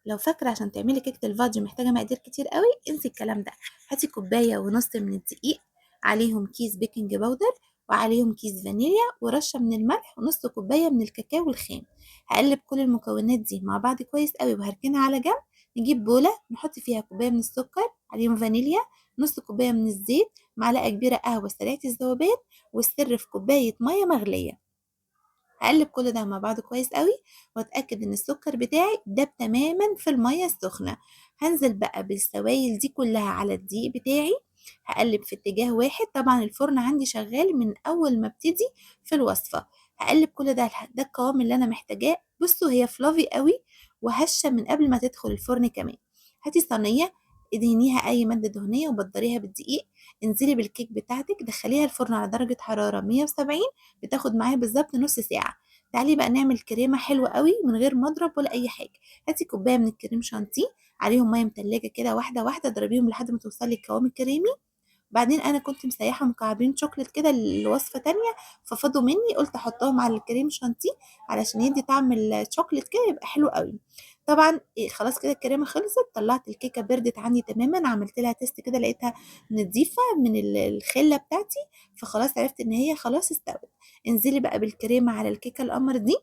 لو فاكرة عشان تعملي كيكة الفادج محتاجة مقادير كتير قوي، انسي الكلام ده. هاتي كوباية ونص من الدقيق، عليهم كيس بيكنج باودر، وعليهم كيس فانيليا ورشة من الملح ونص كوباية من الكاكاو الخام. هقلب كل المكونات دي مع بعض كويس قوي وهركنها على جنب. نجيب بولة نحط فيها كوباية من السكر، عليهم فانيليا، نص كوباية من الزيت، معلقة كبيرة قهوة سريعة الذوبان، والسر في كوباية مية مغلية. هقلب كل ده مع بعض كويس قوي واتاكد ان السكر بتاعي داب تماما في الميه السخنه. هنزل بقى بالسوائل دي كلها على الدقيق بتاعي. هقلب في اتجاه واحد، طبعا الفرن عندي شغال من اول ما ابتدي في الوصفه. هقلب كل ده ده القوام اللي انا محتاجاه. بصوا هي فلافي قوي وهشه من قبل ما تدخل الفرن كمان. هاتي صينيه، ادهنيها اي ماده دهنيه وبدريها بالدقيق. انزلي بالكيك بتاعتك، دخليها الفرن على درجه حراره 170، بتاخد معايا بالظبط نص ساعة. تعالي بقى نعمل كريمة حلوة قوي من غير مضرب ولا أي حاجة. هاتي كوباية من الكريم شانتيه، عليهم مية متلجة كده واحدة واحدة، اضربيهم لحد ما توصلي القوام الكريمي. بعدين انا كنت مسيحه مكعبين شوكليت كده لوصفه تانية، ففضوا مني قلت احطهم على الكريم شانتيه علشان يدي طعم الشوكليت كده يبقى حلو قوي. طبعا خلاص كده الكريمه خلصت، طلعت الكيكه بردت عندي تماما، عملت لها تيست كده لقيتها نضيفه من الخله بتاعتي، فخلاص عرفت ان هي خلاص استوت. انزلي بقى بالكريمه على الكيكه القمر دي،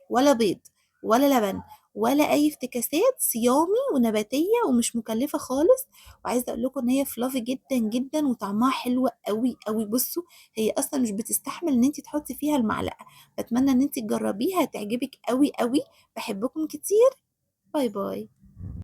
ولا بيض ولا لبن ولا اي افتكاسات، صيامي ونباتيه ومش مكلفه خالص. وعايزه اقول لكم ان هي فلافي جدا جدا وطعمها حلو قوي قوي. بصوا هي اصلا مش بتستحمل ان انت تحطي فيها المعلقه. بتمنى ان انت تجربيها، هتعجبك قوي قوي. بحبكم كتير. باي باي.